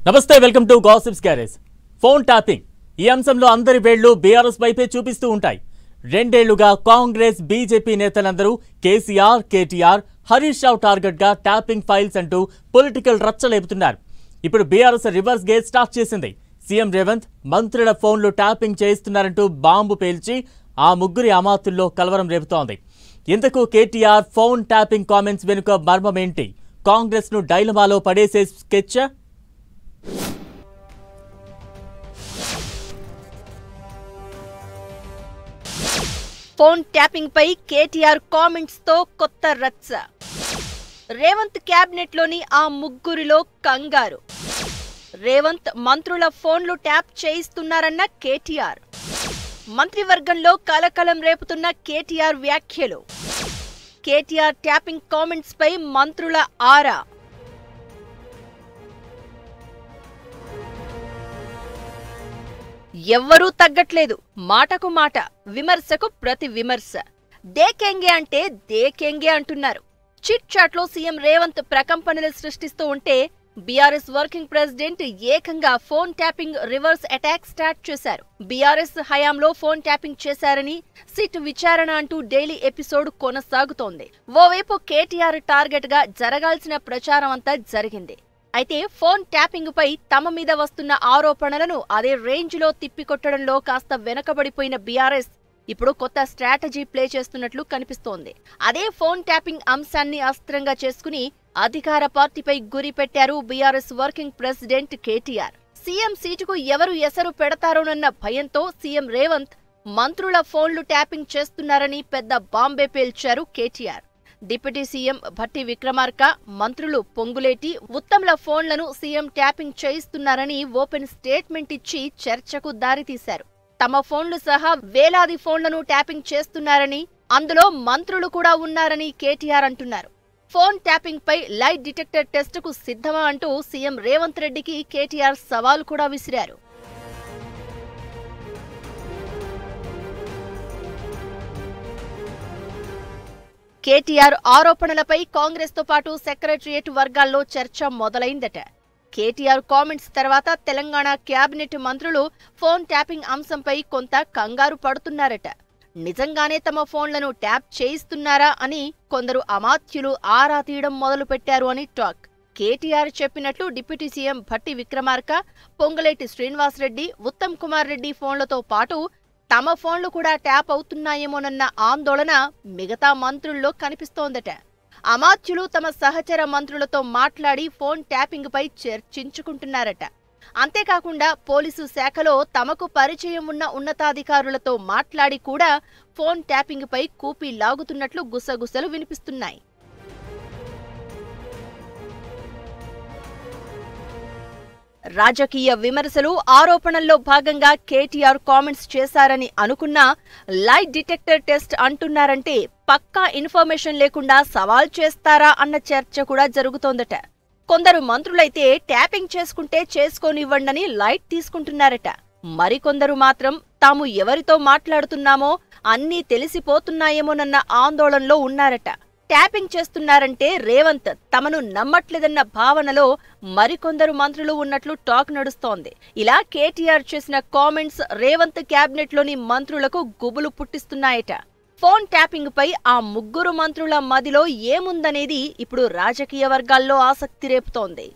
నమస్తే welcome to gossips garage. Phone tapping ఈ అంశంలో అందరి వేళ్లు బీఆర్ఎస్ వైపే చూపిస్తూ ఉంటాయి. రెండేళ్లుగా కాంగ్రెస్ బీజేపీ నేతలందరూ కేసీఆర్, కేటీఆర్, హరీష్ రావు టార్గెట్ గా ట్యాపింగ్ ఫైల్స్ అంటూ పొలిటికల్ రచ్చలేపుతున్నారు. ఇప్పుడు బీఆర్ఎస్ రివర్స్ గేర్ స్టార్ట్ చేసింది. సీఎం రేవంత్ మంత్రుల ఫోన్లు ట్యాపింగ్ చేస్తున్నారంటూ బాంబు పేల్చి ఆ ముగ్గురి అమాతుల్లో కలవరం రేపుతోంది. ఇంతకు కేటీఆర్ ఫోన్ ట్యాపింగ్ కామెంట్స్ వెనుక మర్మం ఏంటి? కాంగ్రెస్ ను డైలమాలో పడేసే స్కెచ్? ఫోన్ ట్యాపింగ్ పై కేటీఆర్ కామెంట్స్ తో కొత్త రచ్చ. రేవంత్ క్యాబినెట్ లోని ఆ ముగ్గురిలో కంగారు. రేవంత్ మంత్రుల ఫోన్లు ట్యాప్ చేయిస్తున్నారన్న కేటీఆర్. మంత్రివర్గంలో కలకలం రేపుతున్న కేటీఆర్ వ్యాఖ్యలు. కేటీఆర్ ట్యాపింగ్ కామెంట్స్ పై మంత్రుల ఆరా. ఎవ్వరూ తగ్గట్లేదు. మాటకు మాట, విమర్శకు ప్రతి విమర్శ. దేకేంగే అంటే దేకేంగే అంటున్నారు. చిట్ చాట్ లో సీఎం రేవంత్ ప్రకంపనలు సృష్టిస్తూ ఉంటే బీఆర్ఎస్ వర్కింగ్ ప్రెసిడెంట్ ఏకంగా phone tapping reverse attack start చేశారు. బీఆర్ఎస్ హయాంలో ఫోన్ ట్యాపింగ్ చేశారని సిట్ విచారణ అంటూ డైలీ ఎపిసోడ్ కొనసాగుతోంది. ఓవైపు కేటీఆర్ టార్గెట్ గా జరగాల్సిన ప్రచారం అంతా జరిగింది. అయితే ఫోన్ ట్యాపింగ్ పై తమ మీద వస్తున్న ఆరోపణలను అదే రేంజ్ లో తిప్పికొట్టడంలో కాస్త వెనకబడిపోయిన బీఆర్ఎస్ ఇప్పుడు కొత్త స్ట్రాటజీ ప్లే చేస్తున్నట్లు కనిపిస్తోంది. అదే ఫోన్ ట్యాపింగ్ అంశాన్ని అస్త్రంగా చేసుకుని అధికార పార్టీపై గురి పెట్టారు BRS working president KTR. CM సీటుకు ఎవరు ఎసరు పెడతారోనన్న భయంతో సీఎం రేవంత్ మంత్రుల ఫోన్లు ట్యాపింగ్ చేస్తున్నారని పెద్ద బాంబే పేల్చారు కేటీఆర్. డిప్యూటీ సీఎం భట్టి విక్రమార్క, మంత్రులు పొంగులేటి, ఉత్తమ్ల ఫోన్లను సీఎం ట్యాపింగ్ చేయిస్తున్నారని ఓపెన్ స్టేట్మెంట్ ఇచ్చి చర్చకు దారితీశారు. తమ ఫోన్లు సహా వేలాది ఫోన్లను ట్యాపింగ్ చేస్తున్నారని, అందులో మంత్రులు కూడా ఉన్నారని కేటీఆర్ అంటున్నారు. ఫోన్ ట్యాపింగ్ పై లైట్ డిటెక్టర్ టెస్టుకు సిద్ధమా అంటూ సీఎం రేవంత్ రెడ్డికి కేటీఆర్ సవాల్ కూడా విసిరారు. కేటీఆర్ ఆరోపణలపై కాంగ్రెస్ తో పాటు సెక్రటరియట్ వర్గాల్లో చర్చ మొదలైందట. కేటీఆర్ కామెంట్స్ తర్వాత తెలంగాణ క్యాబినెట్ మంత్రులు ఫోన్ ట్యాపింగ్ అంశంపై కొంత కంగారు పడుతున్నారట. నిజంగానే తమ ఫోన్లను ట్యాప్ చేయిస్తున్నారా అని కొందరు అమాత్యులు ఆరా తీయడం మొదలుపెట్టారు అని టాక్. కేటీఆర్ చెప్పినట్లు డిప్యూటీ సీఎం భట్టి విక్రమార్క, పొంగులేటి శ్రీనివాసరెడ్డి, ఉత్తమ్ కుమార్ రెడ్డి ఫోన్లతో పాటు తమ ఫోన్లు కూడా ట్యాప్ అవుతున్నాయేమోనన్న ఆందోళన మిగతా మంత్రుల్లో కనిపిస్తోందట. అమాత్యులు తమ సహచర మంత్రులతో మాట్లాడి ఫోన్ ట్యాపింగ్ పై చర్చించుకుంటున్నారట. అంతేకాకుండా పోలీసు శాఖలో తమకు పరిచయం ఉన్న ఉన్నతాధికారులతో మాట్లాడి కూడా ఫోన్ ట్యాపింగ్ పై కూపీ లాగుతున్నట్లు గుసగుసలు వినిపిస్తున్నాయి. రాజకీయ విమర్శలు, ఆరోపణల్లో భాగంగా కేటీఆర్ కామెంట్స్ చేశారని అనుకున్నా లైట్ డిటెక్టర్ టెస్ట్ అంటున్నారంటే పక్కా ఇన్ఫర్మేషన్ లేకుండా సవాల్ చేస్తారా అన్న చర్చ కూడా జరుగుతోందట. కొందరు మంత్రులైతే ట్యాపింగ్ చేసుకుంటే చేసుకోనివ్వండని లైట్ తీసుకుంటున్నారట. మరికొందరు మాత్రం తాము ఎవరితో మాట్లాడుతున్నామో అన్నీ తెలిసిపోతున్నాయేమోనన్న ఆందోళనలో ఉన్నారట. ట్యాపింగ్ చేస్తున్నారంటే రేవంత్ తమను నమ్మట్లేదన్న భావనలో మరికొందరు మంత్రులు ఉన్నట్లు టాక్ నడుస్తోంది. ఇలా కేటీఆర్ చేసిన కామెంట్స్ రేవంత్ క్యాబినెట్ లోని మంత్రులకు గుబులు పుట్టిస్తున్నాయట. ఫోన్ ట్యాపింగ్ పై ఆ ముగ్గురు మంత్రుల మదిలో ఏముందనేది ఇప్పుడు రాజకీయ వర్గాల్లో ఆసక్తి రేపుతోంది.